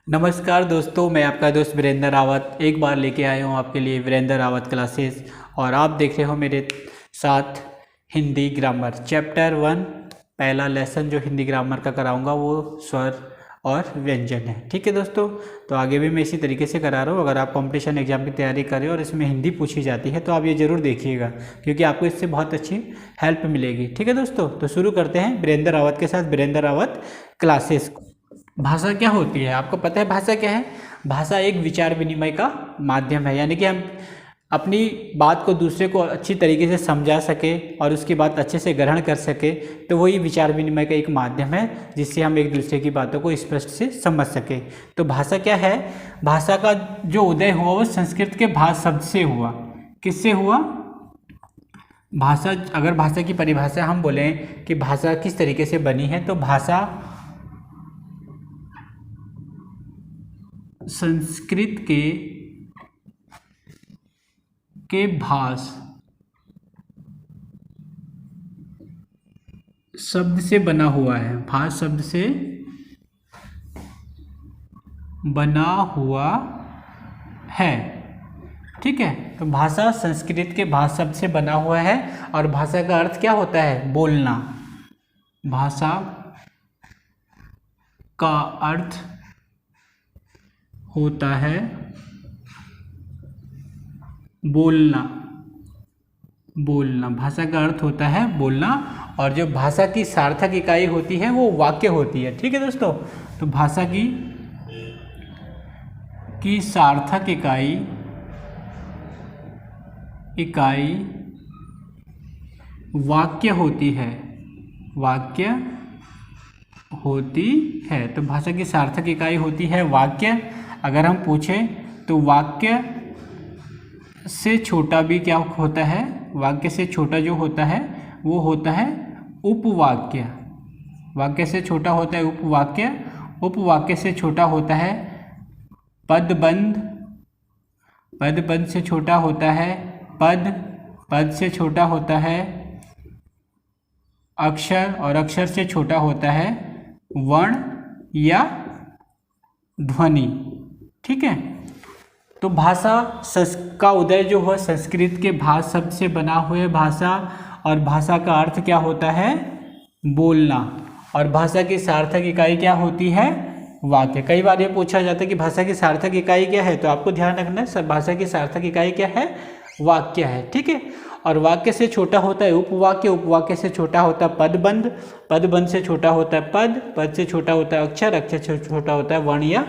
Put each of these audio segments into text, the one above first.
नमस्कार दोस्तों, मैं आपका दोस्त वीरेंद्र रावत एक बार लेके आया हूँ आपके लिए वीरेंद्र रावत क्लासेस। और आप देख रहे हो मेरे साथ हिंदी ग्रामर चैप्टर 1 पहला लेसन जो हिंदी ग्रामर का कराऊंगा वो स्वर और व्यंजन है। ठीक है दोस्तों, तो आगे भी मैं इसी तरीके से करा रहा हूँ। अगर आप कंपटीशन एग्जाम की तैयारी कर रहे हो और इसमें हिंदी पूछी जाती है तो आप ये ज़रूर देखिएगा, क्योंकि आपको इससे बहुत अच्छी हेल्प मिलेगी। ठीक है दोस्तों, तो शुरू करते हैं वीरेंद्र रावत के साथ वीरेंद्र रावत क्लासेस। भाषा क्या होती है, आपको पता है भाषा क्या है? भाषा एक विचार विनिमय का माध्यम है, यानी कि हम अपनी बात को दूसरे को अच्छी तरीके से समझा सके और उसकी बात अच्छे से ग्रहण कर सके, तो वही विचार विनिमय का एक माध्यम है जिससे हम एक दूसरे की बातों को स्पष्ट से समझ सके। तो भाषा क्या है? भाषा का जो उदय हुआ वो संस्कृत के भाष शब्द से हुआ। किससे हुआ? भाषा, अगर भाषा की परिभाषा हम बोलें कि भाषा किस तरीके से बनी है, तो भाषा संस्कृत के भाष शब्द से बना हुआ है। भाष शब्द से बना हुआ है। ठीक है, तो भाषा संस्कृत के भाष शब्द से बना हुआ है। और भाषा का अर्थ क्या होता है? बोलना। भाषा का अर्थ होता है बोलना। बोलना, भाषा का अर्थ होता है बोलना। और जो भाषा की सार्थक इकाई होती है वो वाक्य होती है। ठीक है दोस्तों, तो भाषा की सार्थक इकाई वाक्य होती है। वाक्य होती है, तो भाषा की सार्थक इकाई होती है वाक्य। अगर हम पूछें तो वाक्य से छोटा भी क्या होता है? वाक्य से छोटा जो होता है वो होता है उपवाक्य। वाक्य से छोटा होता है उपवाक्य। उपवाक्य से छोटा होता है पदबंध। पदबंध से छोटा होता है पद। पद से छोटा होता है अक्षर, और अक्षर से छोटा होता है वर्ण या ध्वनि। ठीक है, तो भाषा का उदय जो हुआ संस्कृत के भाष शब्द से बना हुए भाषा। और भाषा का अर्थ क्या होता है? बोलना। और भाषा की सार्थक इकाई क्या होती है? वाक्य। कई बार ये पूछा जाता है कि भाषा की सार्थक इकाई क्या है, तो आपको ध्यान रखना है भाषा की सार्थक इकाई क्या है? वाक्य है। ठीक है, और वाक्य से छोटा होता है उपवाक्य। उपवाक्य से छोटा होता है पदबंध। पदबंध से छोटा होता है पद। पद से छोटा होता है अक्षर। अक्षर से छोटा होता है वर्ण या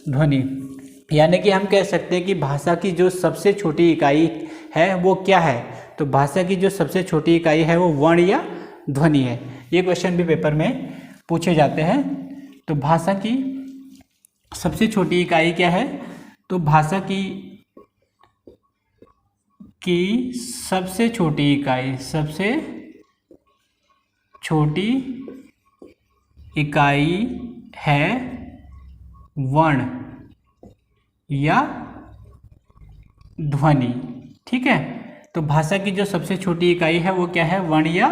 ध्वनि। यानी कि हम कह सकते हैं कि भाषा की जो सबसे छोटी इकाई है वो क्या है? तो भाषा की जो सबसे छोटी इकाई है वो वर्ण या ध्वनि है। ये क्वेश्चन भी पेपर में पूछे जाते हैं। तो भाषा की सबसे छोटी इकाई क्या है? तो भाषा की सबसे छोटी इकाई, सबसे छोटी इकाई है वर्ण या ध्वनि। ठीक है, तो भाषा की जो सबसे छोटी इकाई है वो क्या है? वर्ण या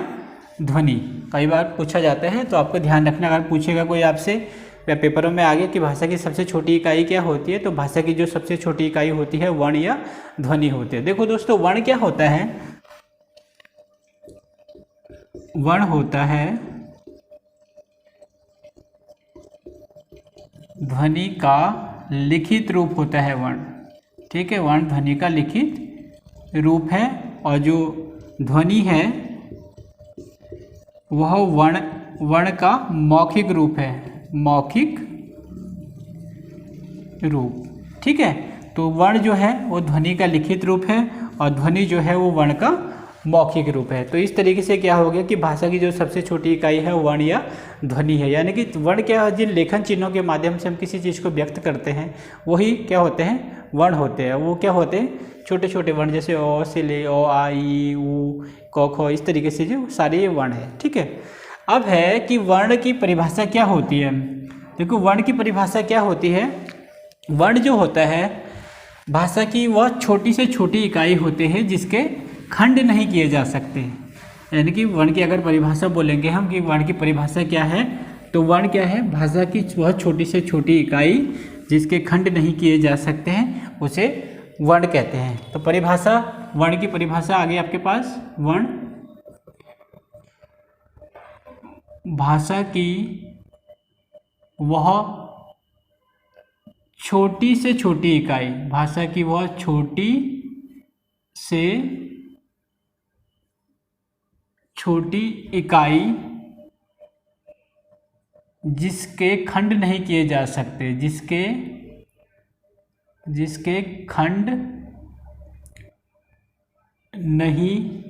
ध्वनि। कई बार पूछा जाता है, तो आपको ध्यान रखना। अगर पूछेगा कोई आपसे या पेपरों में आगे कि भाषा की सबसे छोटी इकाई क्या होती है, तो भाषा की जो सबसे छोटी इकाई होती है वर्ण या ध्वनि होती है। देखो दोस्तों, वर्ण क्या होता है? वर्ण होता है ध्वनि का लिखित रूप होता है वर्ण। ठीक है, वर्ण ध्वनि का लिखित रूप है। और जो ध्वनि है वह वर्ण का मौखिक रूप है। मौखिक रूप। ठीक है, तो वर्ण जो है वो ध्वनि का लिखित रूप है और ध्वनि जो है वो वर्ण का मौखिक रूप है। तो इस तरीके से क्या हो गया कि भाषा की जो सबसे छोटी इकाई है वो वर्ण या ध्वनि है। यानी कि वर्ण क्या है? जिन लेखन चिन्हों के माध्यम से हम किसी चीज़ को व्यक्त करते हैं वही क्या होते हैं? वर्ण होते हैं। वो क्या होते हैं? छोटे छोटे वर्ण, जैसे ओ से ले ओ, आ, ई, ऊ, क, ख, इस तरीके से जो सारे ये वर्ण है। ठीक है, अब है कि वर्ण की परिभाषा क्या होती है। देखो, वर्ण की परिभाषा क्या होती है? वर्ण जो होता है भाषा की वह छोटी से छोटी इकाई होते हैं जिसके खंड नहीं किए जा सकते। यानी कि वर्ण की अगर परिभाषा बोलेंगे हम कि वर्ण की परिभाषा क्या है, तो वर्ण क्या है, भाषा की वह छोटी से छोटी इकाई जिसके खंड नहीं किए जा सकते हैं उसे वर्ण कहते हैं। तो परिभाषा, वर्ण की परिभाषा आ गई आपके पास। वर्ण भाषा की वह छोटी से छोटी इकाई, भाषा की वह छोटी से छोटी इकाई जिसके खंड नहीं किए जा सकते, जिसके खंड नहीं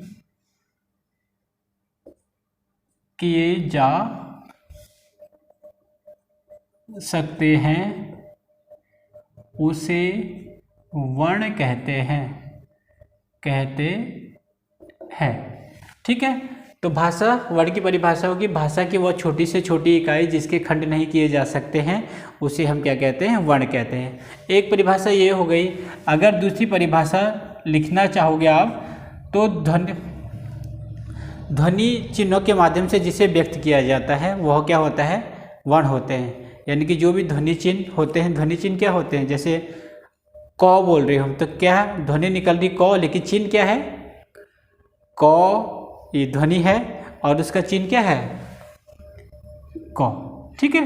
किए जा सकते हैं उसे वर्ण कहते हैं। ठीक है, तो भाषा, वर्ण की परिभाषा होगी भाषा की वह छोटी से छोटी इकाई जिसके खंड नहीं किए जा सकते हैं उसे हम क्या कहते हैं, वर्ण कहते हैं। एक परिभाषा ये हो गई। अगर दूसरी परिभाषा लिखना चाहोगे आप तो ध्वनि चिन्हों के माध्यम से जिसे व्यक्त किया जाता है वह क्या होता है, वर्ण होते हैं। यानी कि जो भी ध्वनि चिन्ह होते हैं, ध्वनि चिन्ह क्या होते हैं, जैसे क बोल रहे हो हम तो क्या ध्वनि निकल रही क, लेकिन चिन्ह क्या है, क ये ध्वनि है और उसका चिन्ह क्या है, क। ठीक है,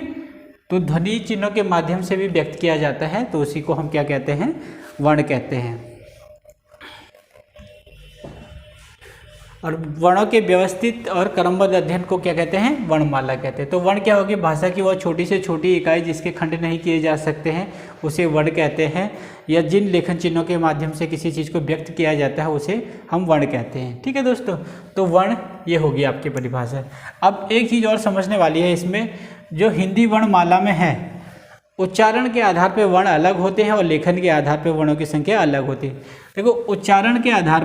तो ध्वनि चिन्हों के माध्यम से भी व्यक्त किया जाता है तो उसी को हम क्या कहते हैं, वर्ण कहते हैं। और वर्णों के व्यवस्थित और क्रमबद्ध अध्ययन को क्या कहते हैं, वर्णमाला कहते हैं। तो वर्ण क्या होगी, भाषा की वह छोटी से छोटी इकाई जिसके खंड नहीं किए जा सकते हैं उसे वर्ण कहते हैं, या जिन लेखन चिन्हों के माध्यम से किसी चीज़ को व्यक्त किया जाता है उसे हम वर्ण कहते हैं। ठीक है दोस्तों, तो वर्ण ये होगी आपकी परिभाषा। अब एक चीज़ और समझने वाली है इसमें, जो हिंदी वर्णमाला में है उच्चारण के आधार पर वर्ण अलग होते हैं और लेखन के आधार पर वर्णों की संख्या अलग होती है। देखो उच्चारण के आधार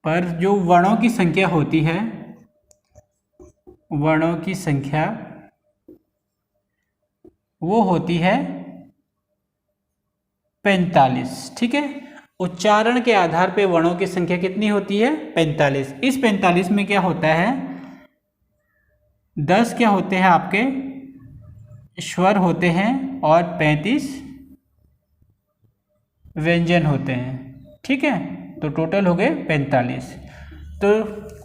पर जो वर्णों की संख्या होती है, वर्णों की संख्या वो होती है 45। ठीक है, उच्चारण के आधार पे वर्णों की संख्या कितनी होती है, 45। इस 45 में क्या होता है, 10 क्या होते हैं आपके स्वर होते हैं और 35 व्यंजन होते हैं। ठीक है, तो टोटल हो गए 45। तो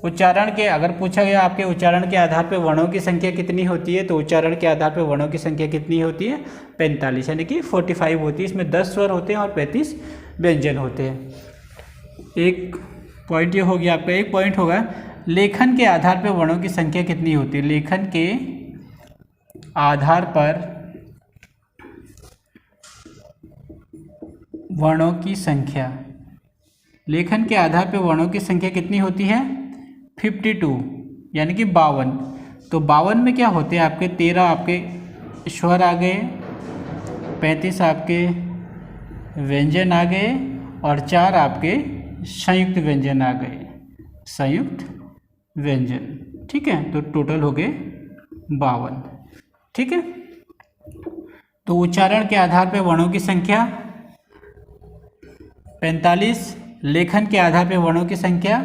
उच्चारण के, अगर पूछा गया आपके उच्चारण के आधार पर वर्णों की संख्या कितनी होती है, तो उच्चारण के आधार पर वर्णों की संख्या कितनी होती है, 45, यानी कि 45 होती है। इसमें 10 स्वर होते हैं और 35 व्यंजन होते हैं। एक पॉइंट ये हो गया आपका। एक पॉइंट होगा लेखन के आधार पर वर्णों की संख्या कितनी होती है। लेखन के आधार पर वर्णों की संख्या, लेखन के आधार पर वर्णों की संख्या कितनी होती है, 52, यानी कि 52। तो 52 में क्या होते हैं आपके 13 आपके स्वर आ गए, 35 आपके व्यंजन आ गए और 4 आपके संयुक्त व्यंजन आ गए, संयुक्त व्यंजन। ठीक है, तो टोटल हो गए 52। ठीक है, तो उच्चारण के आधार पर वर्णों की संख्या 45, लेखन के आधार पर वर्णों की संख्या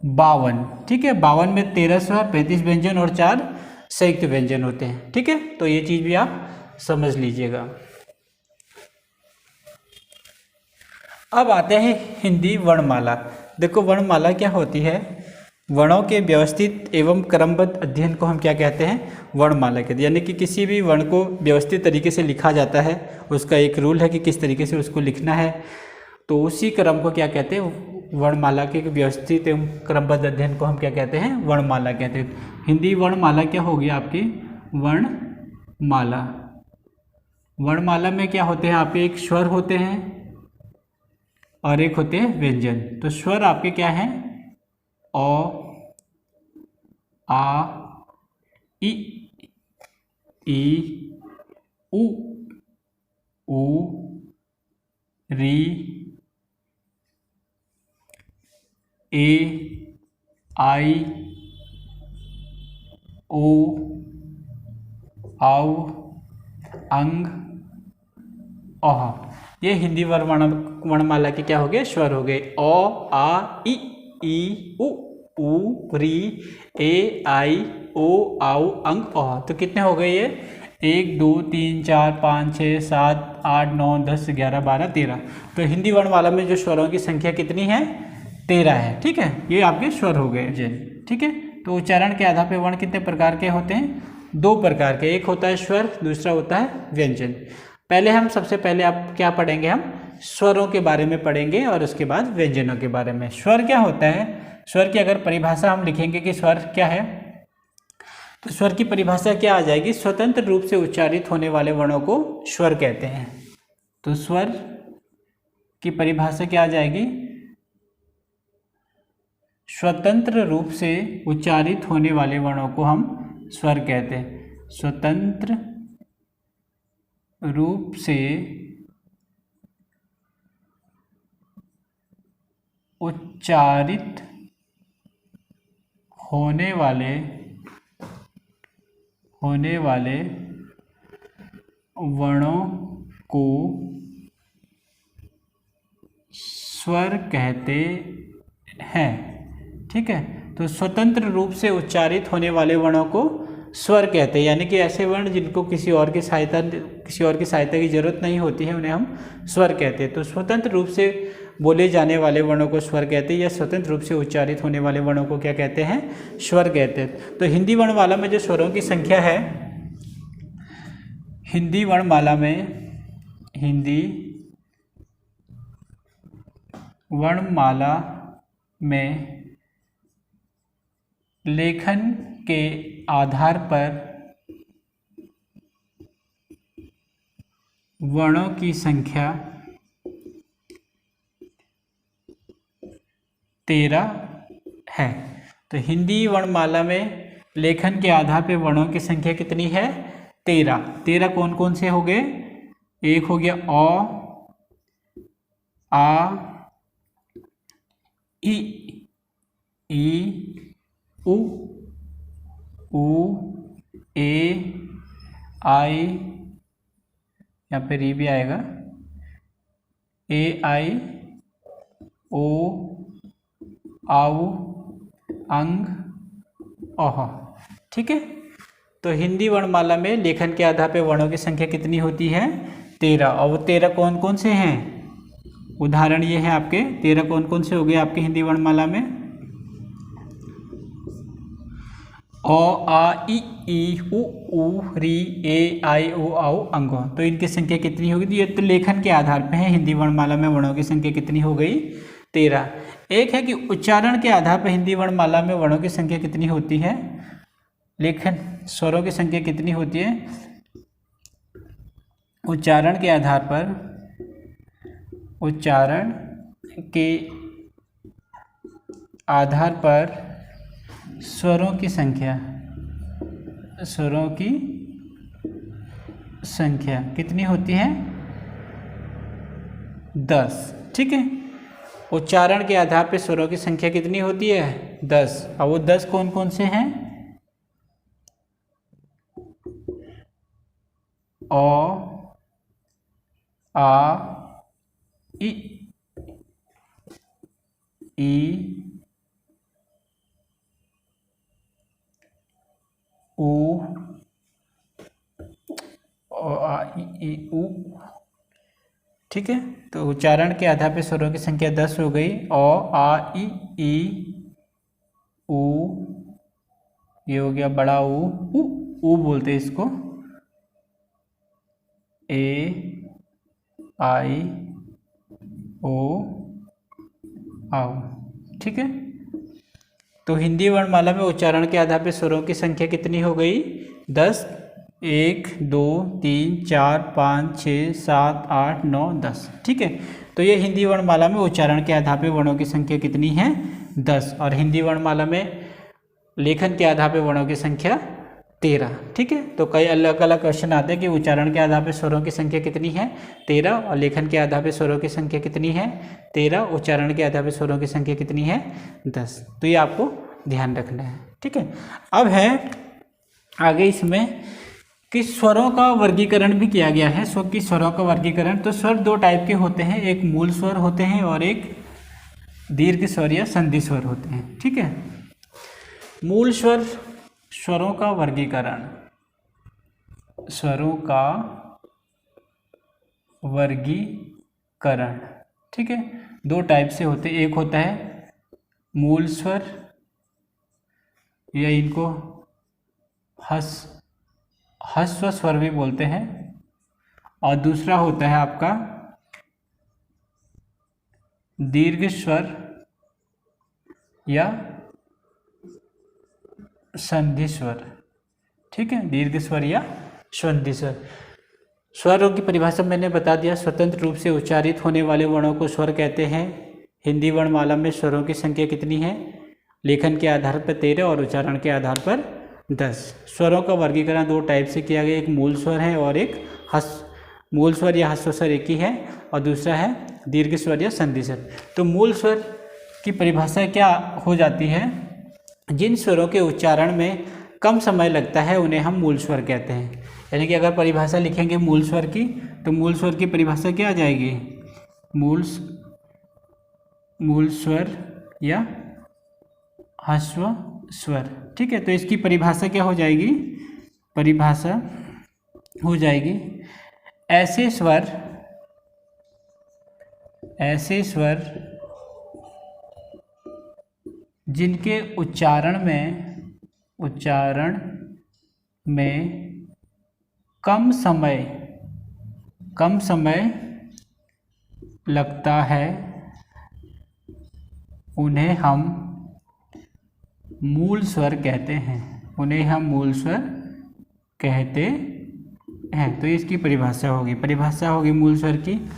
52। ठीक है, 52 में 13 स्वर, 35 व्यंजन और 4 संयुक्त व्यंजन होते हैं। ठीक है, तो ये चीज़ भी आप समझ लीजिएगा। अब आते हैं हिंदी वर्णमाला। देखो वर्णमाला क्या होती है, वर्णों के व्यवस्थित एवं क्रमबद्ध अध्ययन को हम क्या कहते हैं, वर्णमाला कहते हैं। यानी कि किसी भी वर्ण को व्यवस्थित तरीके से लिखा जाता है, उसका एक रूल है कि किस तरीके से उसको लिखना है, तो उसी क्रम को क्या कहते हैं, वर्णमाला के व्यवस्थित एवं क्रमबद्ध अध्ययन को हम क्या कहते हैं, वर्णमाला कहते हैं। हिंदी वर्णमाला क्या होगी आपकी, वर्णमाला। वर्णमाला में क्या होते हैं आपके, एक स्वर होते हैं और एक होते हैं व्यंजन। तो स्वर आपके क्या हैं, अ, आ, इ, उ, री, ए, आई, ओ, औ, अंग, अह। ये हिंदी वर्णमाला के क्या हो गए, स्वर हो गए। अ, आ, इ, उ, उ, री, ए, आई, ओ, आउ, अंग, औ। तो कितने हो गए ये? 1 2 3 4 5 6 7 8 9 10 11 12 13। तो हिंदी वर्णमाला में जो स्वरों की संख्या कितनी है? 13 है। ठीक है, ये आपके स्वर हो गए जन। ठीक है, तो उच्चारण के आधार पर वर्ण कितने प्रकार के होते हैं? 2 प्रकार के। एक होता है स्वर, दूसरा होता है व्यंजन। पहले हम सबसे पहले आप क्या पढ़ेंगे? हम स्वरों के बारे में पढ़ेंगे और उसके बाद व्यंजनों के बारे में। स्वर क्या होता है? स्वर की अगर परिभाषा हम लिखेंगे कि स्वर क्या है, तो स्वर की परिभाषा क्या आ जाएगी? स्वतंत्र रूप से उच्चारित होने वाले वर्णों को स्वर कहते हैं। तो स्वर की परिभाषा क्या आ जाएगी? स्वतंत्र रूप से उच्चारित होने वाले वर्णों को हम स्वर कहते हैं। स्वतंत्र रूप से उच्चारित होने वाले वर्णों को स्वर कहते हैं। ठीक है, तो स्वतंत्र रूप से उच्चारित होने वाले वर्णों को स्वर कहते हैं, यानी कि ऐसे वर्ण जिनको किसी और की सहायता की जरूरत नहीं होती है, उन्हें हम स्वर कहते हैं। तो स्वतंत्र रूप से बोले जाने वाले वर्णों को स्वर कहते हैं, या स्वतंत्र रूप से उच्चारित होने वाले वर्णों को क्या कहते हैं? स्वर कहते हैं। तो हिंदी वर्णमाला में जो स्वरों की संख्या है, हिंदी वर्णमाला में लेखन के आधार पर वर्णों की संख्या 13 है। तो हिंदी वर्णमाला में लेखन के आधार पर वर्णों की संख्या कितनी है? 13। 13 कौन कौन से हो गए? एक हो गया अ, आ, ई, उ, ए, आई, यहाँ पे री भी आएगा, ए, आई, ओ, आउ, अंग, औह। ठीक है, तो हिंदी वर्णमाला में लेखन के आधार पर वर्णों की संख्या कितनी होती है? 13। और वो 13 कौन कौन से हैं? उदाहरण ये है आपके 13 कौन कौन से हो गए आपके हिंदी वर्णमाला में? अ, आ, ई, उ, री, ए, आई, ओ, आउ, अंग। तो इनकी संख्या कितनी होगी? तो ये तो लेखन के आधार पर है। हिंदी वर्णमाला में वर्णों की संख्या कितनी हो गई? 13। एक है कि उच्चारण के आधार पर हिंदी वर्णमाला में वर्णों की संख्या कितनी होती है? लेखन स्वरों की संख्या कितनी होती है? उच्चारण के आधार पर स्वरों की संख्या कितनी होती है? 10। ठीक है, उच्चारण के आधार पर स्वरों की संख्या कितनी होती है? 10। और वो 10 कौन कौन से हैं? अ, आ, ई, उ, आ, ई, उ। ठीक है, तो उच्चारण के आधार पर स्वरों की संख्या 10 हो गई। अ, आ, ई, उ, ये हो गया बड़ा उ बोलते हैं इसको, ए, आई, ओ, आओ। ठीक है, तो हिंदी वर्णमाला में उच्चारण के आधार पर स्वरों की संख्या कितनी हो गई? 10। 1 2 3 4 5 6 7 8 9 10। ठीक है, तो ये हिंदी वर्णमाला में उच्चारण के आधार पर वर्णों की संख्या कितनी है? 10। और हिंदी वर्णमाला में लेखन के आधार पर वर्णों की संख्या 13। ठीक है, तो कई अलग अलग क्वेश्चन आते हैं कि उच्चारण के आधार पर स्वरों की संख्या कितनी है? 13। और लेखन के आधार पर स्वरों की संख्या कितनी है? 13। उच्चारण के आधार पर स्वरों की संख्या कितनी है? 10। तो ये आपको ध्यान रखना है। ठीक है, अब है आगे इसमें कि स्वरों का वर्गीकरण भी किया गया है। स्वरों का वर्गीकरण, तो स्वर 2 टाइप के होते हैं, एक मूल स्वर होते हैं और एक दीर्घ स्वर या संधि स्वर होते हैं। ठीक है, मूल स्वर, स्वरों का वर्गीकरण, स्वरों का वर्गीकरण, ठीक है। दो टाइप से होते हैं, एक होता है मूल स्वर या इनको ह्रस्व स्वर भी बोलते हैं, और दूसरा होता है आपका दीर्घ स्वर या संधि स्वर, ठीक है, दीर्घ स्वर या संधि स्वर। स्वरों की परिभाषा मैंने बता दिया। स्वतंत्र रूप से उच्चारित होने वाले वर्णों को स्वर कहते हैं। हिंदी वर्णमाला में स्वरों की संख्या कितनी है? लेखन के आधार पर 13 और उच्चारण के आधार पर 10। स्वरों का वर्गीकरण दो टाइप से किया गया, एक मूल स्वर है और एक मूल स्वर या ह्रस्व स्वर एक ही है, और दूसरा है दीर्घ स्वर या संधि स्वर। तो मूल स्वर की परिभाषा क्या हो जाती है? जिन स्वरों के उच्चारण में कम समय लगता है उन्हें हम मूल स्वर कहते हैं। यानी कि अगर परिभाषा लिखेंगे मूल स्वर की, तो मूल स्वर की परिभाषा क्या आ जाएगी? मूल स्वर या ह्रस्व स्वर, ठीक है। तो इसकी परिभाषा क्या हो जाएगी? परिभाषा हो जाएगी ऐसे स्वर जिनके उच्चारण में कम समय लगता है उन्हें हम मूल स्वर कहते हैं, उन्हें हम मूल स्वर कहते हैं। तो इसकी परिभाषा होगी मूल स्वर की,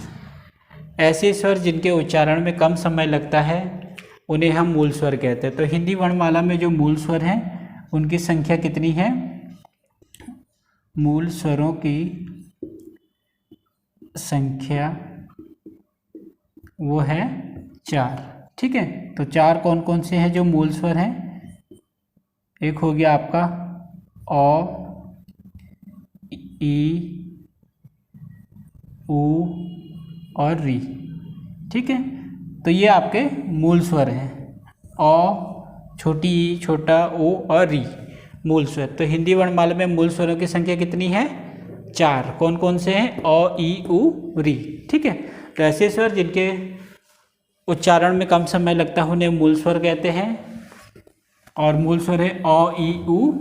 ऐसे स्वर जिनके उच्चारण में कम समय लगता है उन्हें हम मूल स्वर कहते हैं। तो हिंदी वर्णमाला में जो मूल स्वर हैं उनकी संख्या कितनी है? मूल स्वरों की संख्या वो है 4, ठीक है। तो 4 कौन कौन से हैं जो मूल स्वर हैं? एक हो गया आपका अ, ई, उ और री, ठीक है। तो ये आपके मूल स्वर हैं, अ, छोटी ई, छोटा ओ और री, मूल स्वर। तो हिंदी वर्णमाला में मूल स्वरों की संख्या कितनी है? 4। कौन कौन से हैं? अ, ई, उ, री, ठीक है। तो ऐसे स्वर जिनके उच्चारण में कम समय लगता है उन्हें मूल स्वर कहते हैं, और मूल स्वर है अ, ई, उ,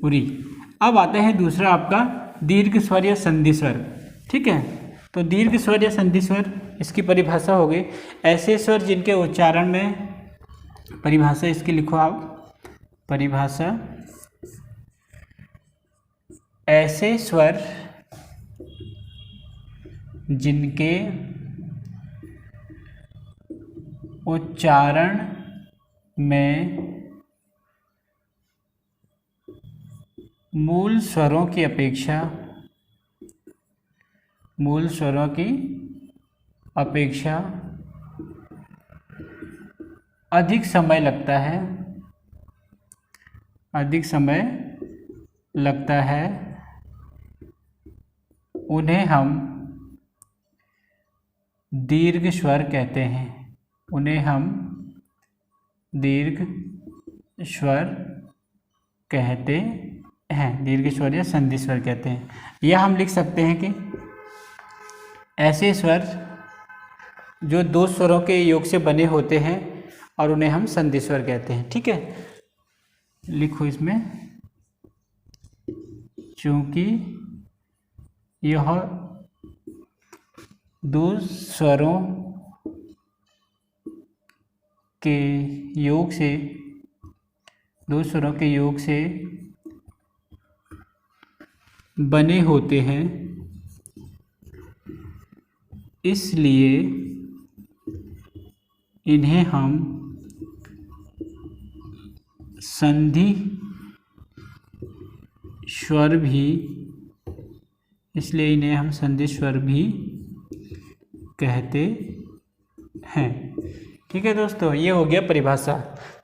री। अब आता है दूसरा आपका दीर्घ स्वर या संधि स्वर, ठीक है। तो दीर्घ स्वर या संधि स्वर, इसकी परिभाषा हो गई ऐसे स्वर जिनके उच्चारण में, परिभाषा इसकी लिखो आप, परिभाषा ऐसे स्वर जिनके उच्चारण में मूल स्वरों की अपेक्षा अधिक समय लगता है उन्हें हम दीर्घ स्वर कहते हैं, उन्हें हम दीर्घ स्वर कहते हैं, दीर्घ स्वर या संधि स्वर कहते हैं। या हम लिख सकते हैं कि ऐसे स्वर जो दो स्वरों के योग से बने होते हैं और उन्हें हम संधि स्वर कहते हैं, ठीक है। लिखो इसमें, चूंकि यह दो स्वरों के योग से बने होते हैं, इसलिए इन्हें हम संधि स्वर भी कहते हैं, ठीक है दोस्तों। ये हो गया परिभाषा।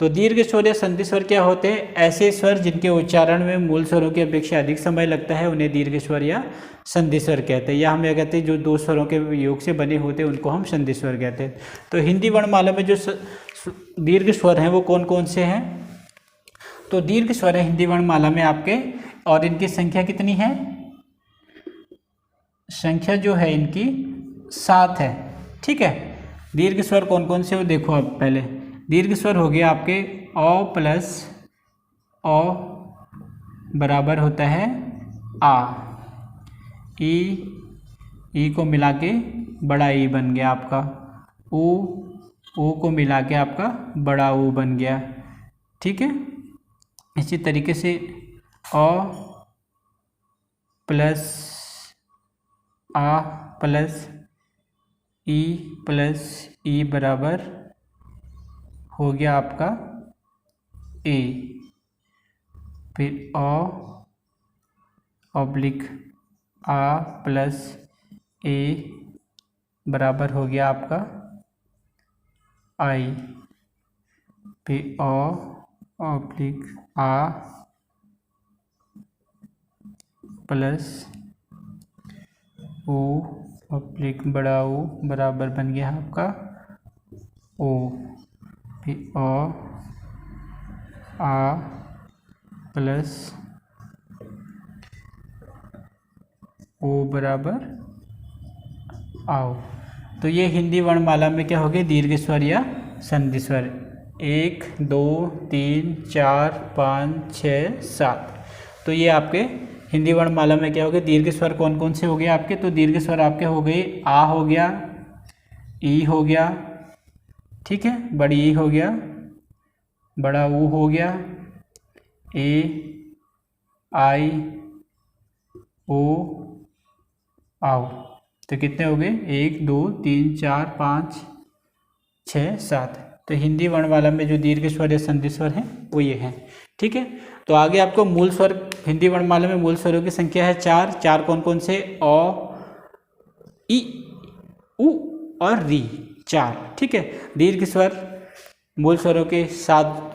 तो दीर्घ स्वर या संधि स्वर क्या होते हैं? ऐसे स्वर जिनके उच्चारण में मूल स्वरों की अपेक्षा अधिक समय लगता है उन्हें दीर्घ स्वर या संधि स्वर कहते हैं। या हम यह कहते हैं जो दो स्वरों के योग से बने होते हैं उनको हम संधि स्वर कहते हैं। तो हिंदी वर्णमाला में जो दीर्घ स्वर हैं वो कौन कौन से हैं? तो दीर्घ स्वर है हिंदी वर्णमाला में आपके, और इनकी संख्या कितनी है? संख्या जो है इनकी 7 है। ठीक है, दीर्घ स्वर कौन कौन से हो देखो। अब पहले दीर्घ स्वर हो गया आपके अ प्लस अ बराबर होता है आ, ई को मिला के बड़ा ई बन गया आपका, ऊ को मिला के आपका बड़ा ऊ बन गया। ठीक है, इसी तरीके से अ प्लस आ प्लस ई बराबर हो गया आपका ए, फिर ऑब्लिक आ प्लस ए बराबर हो गया आपका आई, फिर ऑब्लिक आ प्लस ओ ऑब्लिक बड़ा ओ बराबर बन गया आपका ओ, फिर आ प्लस ओ बराबर आओ। तो ये हिंदी वर्णमाला में क्या हो गया? दीर्घ स्वर या संधि स्वर। 1 2 3 4 5 6 7। तो ये आपके हिंदी वर्णमाला में क्या हो गया? दीर्घ स्वर कौन कौन से हो गए आपके? तो दीर्घ स्वर आपके हो गए आ हो गया, ई हो गया, ठीक है, बड़ी ई हो गया, बड़ा ऊ हो गया, ए आई ओ आओ। तो कितने हो गए? 1 2 3 4 5 6 7। तो हिंदी वर्णमाला में जो दीर्घ स्वर या संधि स्वर हैं वो ये हैं। ठीक है, तो आगे आपको मूल स्वर, हिंदी वर्णमाला में मूल स्वरों की संख्या है 4। 4 कौन कौन से? अ, ई, उ और री, 4। ठीक है, दीर्घ स्वर मूल स्वरों के साथ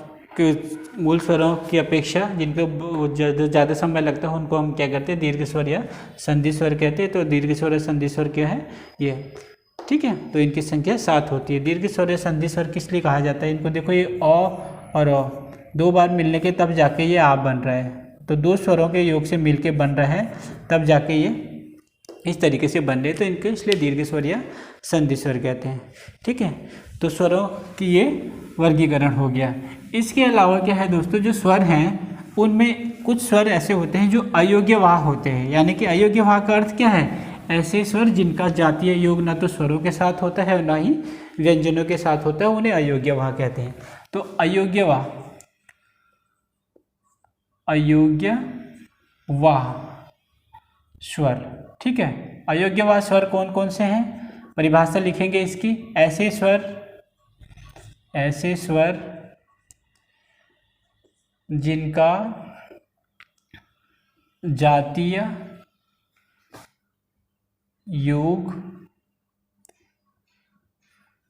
मूल स्वरों की अपेक्षा जिनको ज़्यादा समय लगता है उनको हम क्या करते हैं? दीर्घ स्वर या संधि स्वर कहते हैं। तो दीर्घ स्वर या संधि स्वर क्या है? ये। ठीक है, तो इनकी संख्या 7 होती है। दीर्घ स्वर या संधि स्वर किस लिए कहा जाता है? इनको देखो, ये अ और अ 2 बार मिलने के तब जाके ये आ बन रहा है। तो 2 स्वरों के योग से मिल के बन रहा है, तब जाके ये इस तरीके से बन रहे, तो इनके इसलिए दीर्घ स्वर या संधि स्वर कहते हैं। ठीक है, तो स्वरों की ये वर्गीकरण हो गया। इसके अलावा क्या है दोस्तों, जो स्वर हैं उनमें कुछ स्वर ऐसे होते हैं जो अयोग्यवाह होते हैं। यानी कि अयोग्यवाह का अर्थ क्या है? ऐसे स्वर जिनका जातीय योग न तो स्वरों के साथ होता है और न ही व्यंजनों के साथ होता है, उन्हें अयोग्यवाह कहते हैं। तो अयोग्यवाह स्वर, ठीक है, अयोग्यवाह स्वर कौन कौन से हैं? परिभाषा लिखेंगे इसकी। ऐसे स्वर जिनका जातीय योग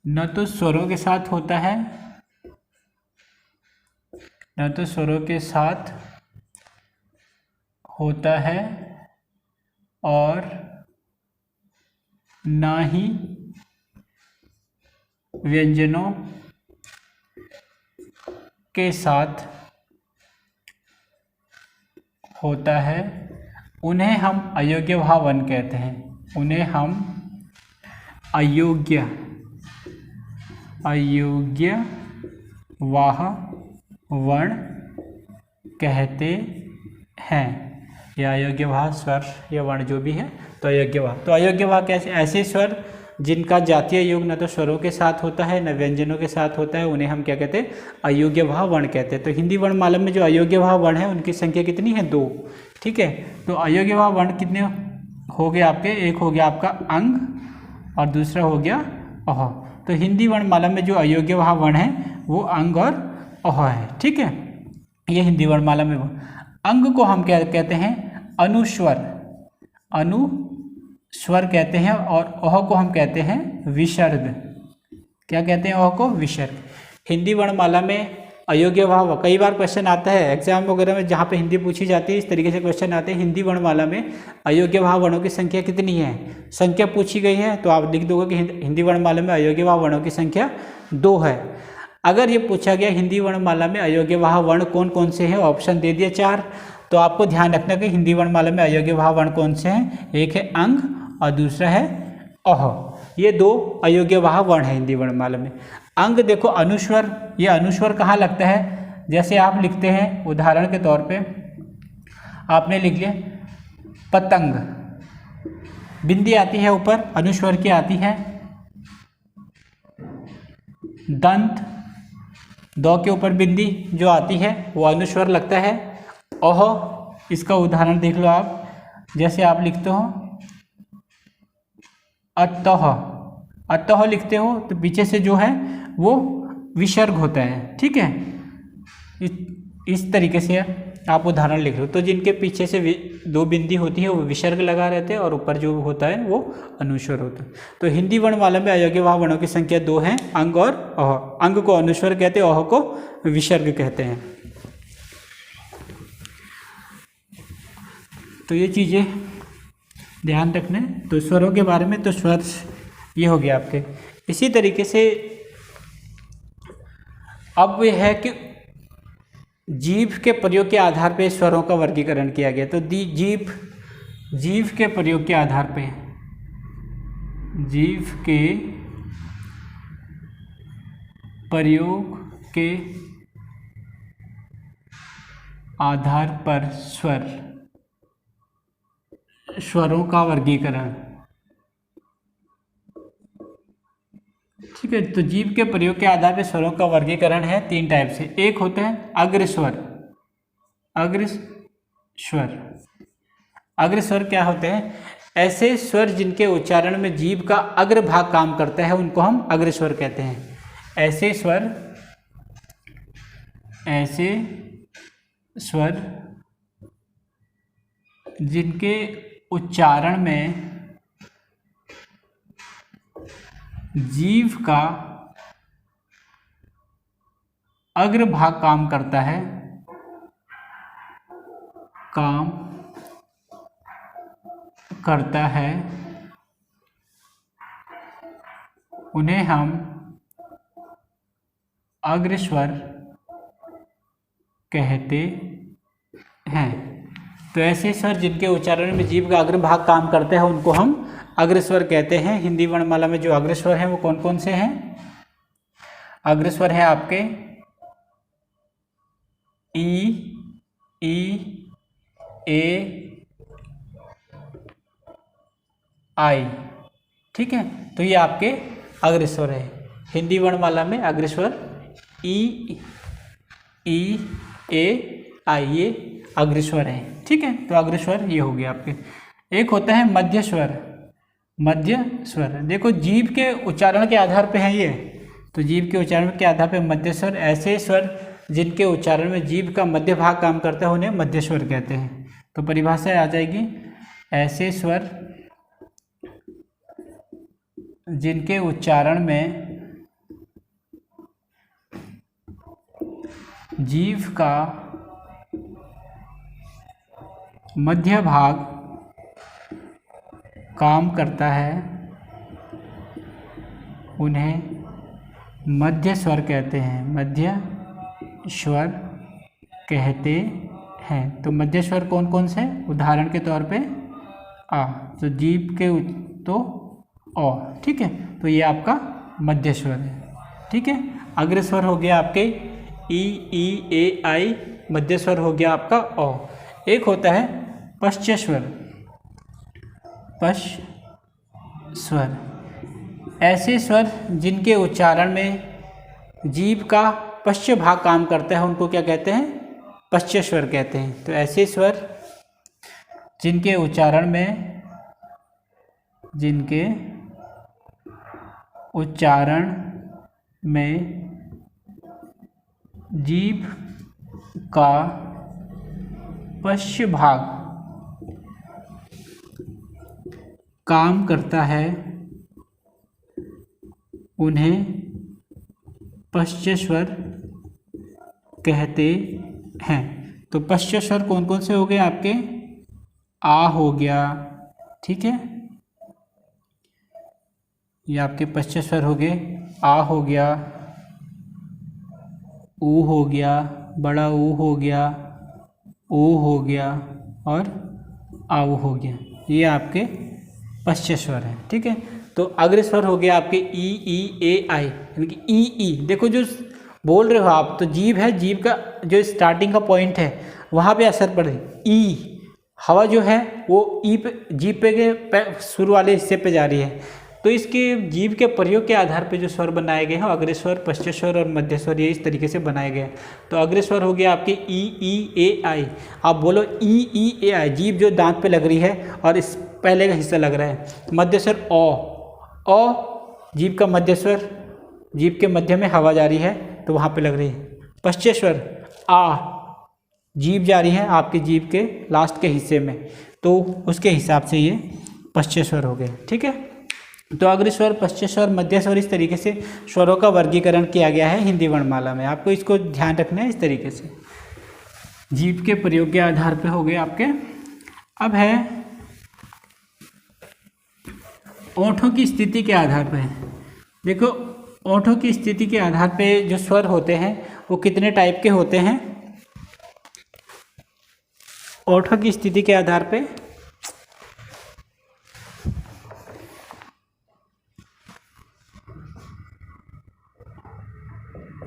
न तो स्वरों के साथ होता है, न तो स्वरों के साथ होता है और ना ही व्यंजनों के साथ होता है, उन्हें हम अयोग्यवाह वर्ण कहते हैं। उन्हें हम अयोग्यवाह वर्ण कहते हैं, या अयोग्यवाह स्वर या वर्ण जो भी है, तो अयोग्यवाह। तो अयोग्यवाह कैसे? ऐसे स्वर जिनका जातीय योग न तो स्वरों के साथ होता है न व्यंजनों के साथ होता है, उन्हें हम क्या कहते हैं? अयोग्यवाह वर्ण कहते हैं। तो हिंदी वर्णमाला में जो अयोग्यवाह वर्ण है उनकी संख्या कितनी है? 2। ठीक है, तो अयोग्यवाह वर्ण कितने हो गए आपके? एक हो गया आपका अंग और दूसरा हो गया अह। तो हिंदी वर्णमाला में जो अयोग्यवाह वर्ण है वो अंग और अह है। ठीक है, ये हिंदी वर्णमाला में अंग को हम क्या कहते हैं? अनुस्वर कहते हैं, और अह को हम कहते हैं विसर्ग। क्या कहते हैं? अह को विसर्ग। हिंदी वर्णमाला में अयोग्यवाह, कई बार क्वेश्चन आता है एग्जाम वगैरह में जहाँ पे हिंदी पूछी जाती है, इस तरीके से क्वेश्चन आते हैं, हिंदी वर्णमाला में अयोग्यवाह वर्णों की संख्या कितनी है? संख्या पूछी गई है तो आप लिख दोगे कि हिंदी वर्णमाला में अयोग्यवाह वर्णों की संख्या 2 है। अगर ये पूछा गया हिंदी वर्णमाला में अयोग्यवाह वर्ण कौन कौन से हैं, ऑप्शन दे दिया 4, तो आपको ध्यान रखना कि हिंदी वर्णमाला में अयोग्यवाह वर्ण कौन से हैं, एक है अंग और दूसरा है अह। ये 2 अयोग्यवाह वर्ण है हिंदी वर्णमाला में। अंग देखो अनुस्वर, ये अनुस्वर कहाँ लगता है, जैसे आप लिखते हैं उदाहरण के तौर पे आपने लिख लिया पतंग, बिंदी आती है ऊपर, अनुस्वर की आती है। दंत, दो के ऊपर बिंदी जो आती है वो अनुस्वर लगता है। ओह, इसका उदाहरण देख लो आप, जैसे आप लिखते हो अतः, अतः लिखते हो तो पीछे से जो है वो विसर्ग होता है, ठीक है। इस तरीके से आप उदाहरण लिख लो, तो जिनके पीछे से 2 बिंदी होती है वो विसर्ग लगा रहते हैं और ऊपर जो होता है वो अनुस्वर होता है। तो हिंदी वर्णमाला में अयोग्यवाह वर्णों की संख्या 2 है, अंग और अह। अंग को अनुस्वर कहते हैं, अह को विसर्ग कहते हैं। तो ये चीज़ें ध्यान रखना है। तो स्वरों के बारे में तो स्वर ये हो गया आपके। इसी तरीके से अब यह है कि जीभ के प्रयोग के आधार पर स्वरों का वर्गीकरण किया गया। तो जीभ के प्रयोग के आधार पे, जीभ के प्रयोग के आधार पर स्वरों का वर्गीकरण, ठीक है। तो जीभ के प्रयोग के आधार पर स्वरों का वर्गीकरण है 3 टाइप से। एक होता है अग्रस्वर। अग्रस्वर क्या होते हैं, ऐसे स्वर जिनके उच्चारण में जीभ का अग्र भाग काम करता है उनको हम अग्रस्वर कहते हैं। ऐसे स्वर जिनके उच्चारण में जीभ का अग्र भाग काम करता है, उन्हें हम अग्रस्वर कहते हैं। तो ऐसे स्वर जिनके उच्चारण में जीभ का अग्र भाग काम करता है उनको हम अग्रस्वर कहते हैं। हिंदी वर्णमाला में जो अग्रस्वर हैं वो कौन कौन से हैं? अग्रस्वर है आपके ई, ए, आई, ठीक है। तो ये आपके अग्रस्वर है। हिंदी वर्णमाला में अग्रस्वर ई, ए, आई, ये अग्रस्वर है, ठीक है। तो अग्रस्वर ये हो गया आपके। एक होता है मध्य स्वर। देखो जीभ के उच्चारण के आधार पे है ये, तो जीभ के उच्चारण के आधार पे मध्य स्वर। ऐसे स्वर जिनके उच्चारण में जीभ का मध्य भाग काम करता है उन्हें मध्य स्वर कहते हैं। तो परिभाषा आ जाएगी, ऐसे स्वर जिनके उच्चारण में जीभ का मध्य भाग काम करता है उन्हें मध्य स्वर कहते हैं, मध्य स्वर कहते हैं। तो मध्य स्वर कौन कौन से? उदाहरण के तौर पे आ, तो जीभ के तो ओ, ठीक है। तो ये आपका मध्य स्वर है, ठीक है। अग्र स्वर हो गया आपके ई, ए, आई, मध्य स्वर हो गया आपका ओ। एक होता है पश्च स्वर। ऐसे स्वर जिनके उच्चारण में जीभ का पश्च भाग काम करता है उनको क्या कहते हैं? पश्च स्वर कहते हैं। तो ऐसे स्वर जिनके उच्चारण में जीभ का पश्च भाग काम करता है उन्हें पश्च स्वर कहते हैं। तो पश्च स्वर कौन कौन से हो गए आपके? आ हो गया, ठीक है, ये आपके पश्च स्वर हो गए। आ हो गया, ऊ हो गया, बड़ा ऊ हो गया, ओ हो गया और आऊ हो गया। ये आपके पश्च स्वर हैं, ठीक है। तो अग्र स्वर हो गया आपके ई ए आई, यानी कि ई। देखो जो बोल रहे हो आप, तो जीभ है, जीभ का जो स्टार्टिंग का पॉइंट है वहाँ पे असर पड़ रही। ई हवा जो है वो ई पे, जीभ पे शुरू वाले हिस्से पे जा रही है। तो इसके जीभ के प्रयोग के आधार पे जो स्वर बनाए गए हैं अग्र स्वर, पश्च स्वर और मध्य स्वर, ये इस तरीके से बनाए गए हैं। तो अग्र स्वर हो गया आपके ई ए आई। आप बोलो ई ए आई, जीभ जो दांत पे लग रही है और इस पहले का हिस्सा लग रहा है। मध्य स्वर ओ, जीभ का मध्य स्वर, जीभ के मध्य में हवा जा रही है तो वहाँ पे लग रही है। पश्च स्वर आ, जीभ जा रही है आपकी जीभ के लास्ट के हिस्से में, तो उसके हिसाब से ये पश्च स्वर हो गए, ठीक है। तो अग्र स्वर, पश्च स्वर, मध्य स्वर, इस तरीके से स्वरों का वर्गीकरण किया गया है हिंदी वर्णमाला में। आपको इसको ध्यान रखना है इस तरीके से, जीभ के प्रयोग के आधार पे हो गए आपके। अब है ओंठों की स्थिति के आधार पे। देखो ओंठों की स्थिति के आधार पे जो स्वर होते हैं वो कितने टाइप के होते हैं। ओंठों की स्थिति के आधार पे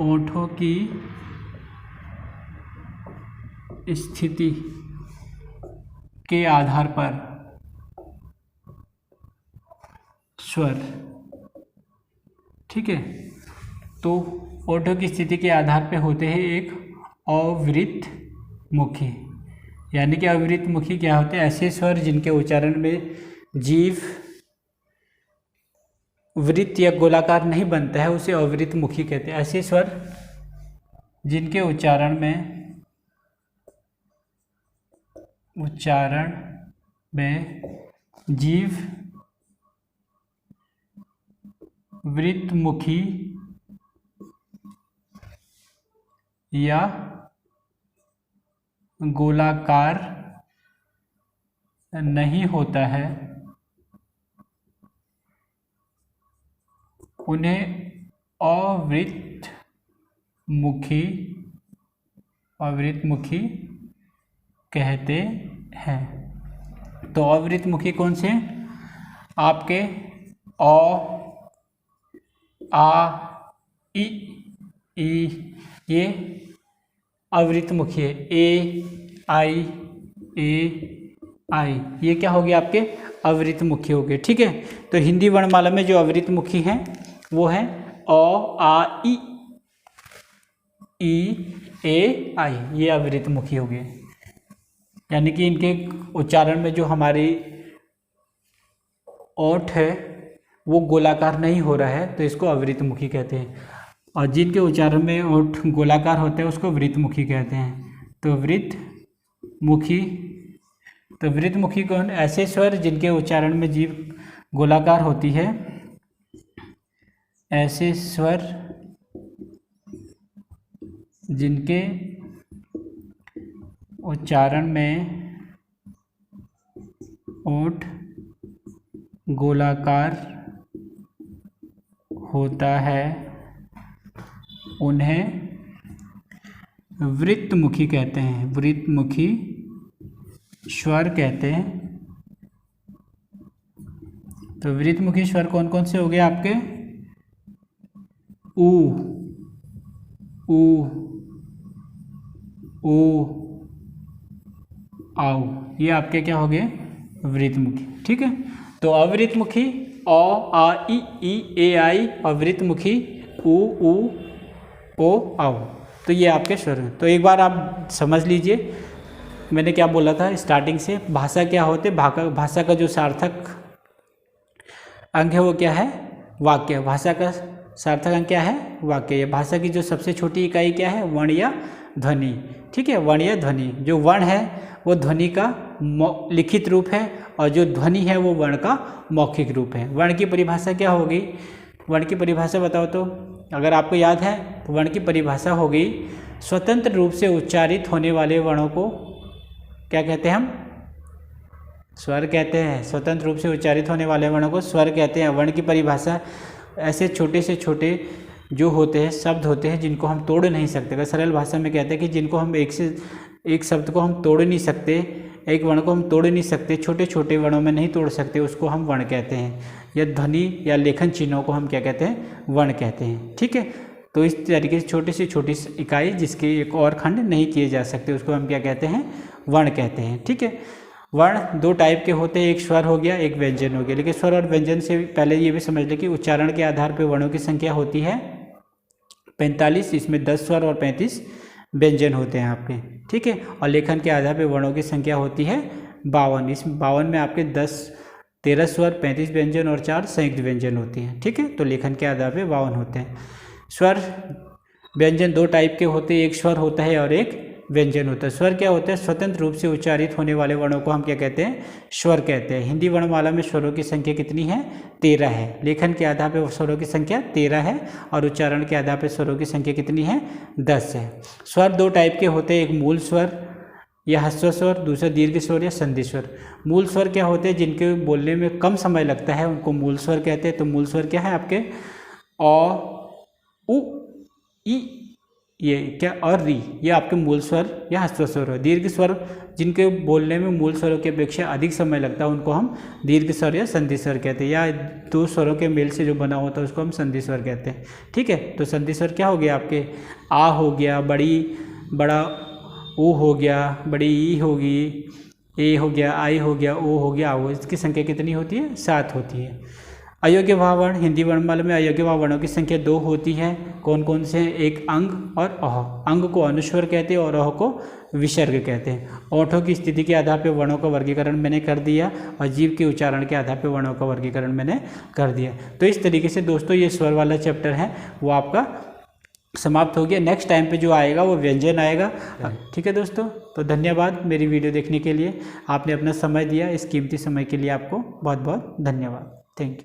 ओंठों की स्थिति के आधार पर स्वर, ठीक है। तो ओंठों की स्थिति के आधार पे होते हैं एक अवृत मुखी, यानी कि अवृत मुखी क्या होते हैं, ऐसे स्वर जिनके उच्चारण में जीभ वृत्त या गोलाकार नहीं बनता है, उसे अवृत मुखी कहते हैं। ऐसे स्वर जिनके उच्चारण में जीभ वृत्त मुखी या गोलाकार नहीं होता है उन्हें अवृत मुखी कहते हैं। तो अवृत मुखी कौन से आपके अ, आ, ई, ये अवृत मुखी है। ए आई, ये क्या हो गया आपके अवृत मुखी हो गए, ठीक है। तो हिंदी वर्णमाला में जो अवृत मुखी हैं वो है अ, आ, ई ए आई, ये अवृत मुखी हो गए। यानी कि इनके उच्चारण में जो हमारी ओंठ है वो गोलाकार नहीं हो रहा है, तो इसको अवृत मुखी कहते हैं। और जिनके उच्चारण में ओंठ गोलाकार होते हैं उसको वृत्त मुखी कहते हैं। तो वृत्त मुखी कौन, ऐसे स्वर जिनके उच्चारण में जीभ गोलाकार होती है, ऐसे स्वर जिनके उच्चारण में ओंठ गोलाकार होता है उन्हें वृत्त मुखी कहते हैं, वृत्त मुखी स्वर कहते हैं। तो वृत्त मुखी स्वर कौन कौन से हो गए आपके, ऊ, ओ, आओ, ये आपके क्या हो गए वृत्त मुखी, ठीक है। तो अवृत्त मुखी अ, आ, ई, ए, आई, अवृत्त मुखी ऊ, ओ, आओ। तो ये आपके स्वर हैं। तो एक बार आप समझ लीजिए मैंने क्या बोला था स्टार्टिंग से। भाषा क्या होते, भाषा का जो सार्थक अंग है वो क्या है, वाक्य। भाषा का सार्थक अंग क्या है, वाक्य। ये भाषा की जो सबसे छोटी इकाई क्या है, वर्ण या ध्वनि, ठीक है। वर्ण या ध्वनि, जो वर्ण है वो ध्वनि का लिखित रूप है और जो ध्वनि है वो वर्ण का मौखिक रूप है। वर्ण की परिभाषा क्या होगी, वर्ण की परिभाषा बताओ तो, अगर आपको याद है तो वर्ण की परिभाषा हो गई स्वतंत्र रूप से उच्चारित होने वाले वर्णों को क्या कहते हैं, हम स्वर कहते हैं। स्वतंत्र रूप से उच्चारित होने वाले वर्णों को स्वर कहते हैं। वर्ण की परिभाषा ऐसे छोटे से छोटे जो होते हैं शब्द होते हैं जिनको हम तोड़ नहीं सकते। अगर सरल भाषा में कहते हैं कि जिनको हम एक शब्द को हम तोड़ नहीं सकते, एक वर्ण को हम तोड़ नहीं सकते, छोटे छोटे वर्णों में नहीं तोड़ सकते, उसको हम वर्ण कहते हैं। या ध्वनि या लेखन चिन्हों को हम क्या कहते हैं, वर्ण कहते हैं। ठीक है, तो इस तरीके से छोटी से छोटी इकाई जिसके एक और खंड नहीं किए जा सकते उसको हम क्या कहते हैं, वर्ण कहते हैं। ठीक है, वर्ण दो टाइप के होते हैं, एक स्वर हो गया, एक व्यंजन हो गया। लेकिन स्वर और व्यंजन से पहले ये भी समझ लें कि उच्चारण के आधार पर वर्णों की संख्या होती है 45, इसमें 10 स्वर और 35 व्यंजन होते हैं आपके। ठीक है, और लेखन के आधार पर वर्णों की संख्या होती है 52। इस 52 में आपके 13 स्वर, 35 व्यंजन और 4 संयुक्त व्यंजन होती हैं। ठीक है, तो लेखन के आधार पर 52 होते हैं। स्वर व्यंजन दो टाइप के होते हैं, एक स्वर होता है और एक व्यंजन होता है। स्वर क्या होता है, स्वतंत्र रूप से उच्चारित होने वाले वर्णों को हम क्या कहते हैं, स्वर कहते हैं। हिंदी वर्णमाला में स्वरों की संख्या कितनी है, 13 है। लेखन के आधार पर स्वरों की संख्या 13 है और उच्चारण के आधार पर स्वरों की संख्या कितनी है, 10 है। स्वर दो टाइप के होते हैं, एक मूल स्वर या ह्रस्व स्वर, दूसरा दीर्घ स्वर या संधि स्वर। मूल स्वर क्या होते हैं, जिनके बोलने में कम समय लगता है उनको मूल स्वर कहते हैं। तो मूल स्वर क्या है आपके, अ, उ, ई, ये क्या, और री, ये आपके मूल स्वर या ह्रस्व स्वर है। दीर्घ स्वर जिनके बोलने में मूल स्वरों की अपेक्षा अधिक समय लगता है उनको हम दीर्घ स्वर या संधि स्वर कहते हैं, या दो स्वरों के मेल से जो बना होता है उसको हम संधि स्वर कहते हैं। ठीक है, तो संधि स्वर क्या हो गया आपके, आ हो गया, बड़ा ओ हो गया, बड़ी ई होगी, ए हो गया, आई हो गया, ओ हो गया, आओ। इसकी संख्या कितनी होती है, 7 होती है। अयोग्य भाव वर्ण, हिंदी वर्णमाला में अयोग्य भाव वर्णों की संख्या 2 होती है। कौन कौन से हैं, एक अंग और अह। अंग को अनुस्वर कहते हैं और अह को विसर्ग कहते हैं। ओठों की स्थिति के आधार पर वर्णों का वर्गीकरण मैंने कर दिया और जीभ के उच्चारण के आधार पर वर्णों का वर्गीकरण मैंने कर दिया। तो इस तरीके से दोस्तों ये स्वर वाला चैप्टर है वो आपका समाप्त हो गया। नेक्स्ट टाइम पे जो आएगा वो व्यंजन आएगा। ठीक है दोस्तों, तो धन्यवाद मेरी वीडियो देखने के लिए। आपने अपना समय दिया, इस कीमती समय के लिए आपको बहुत बहुत धन्यवाद। Thank you.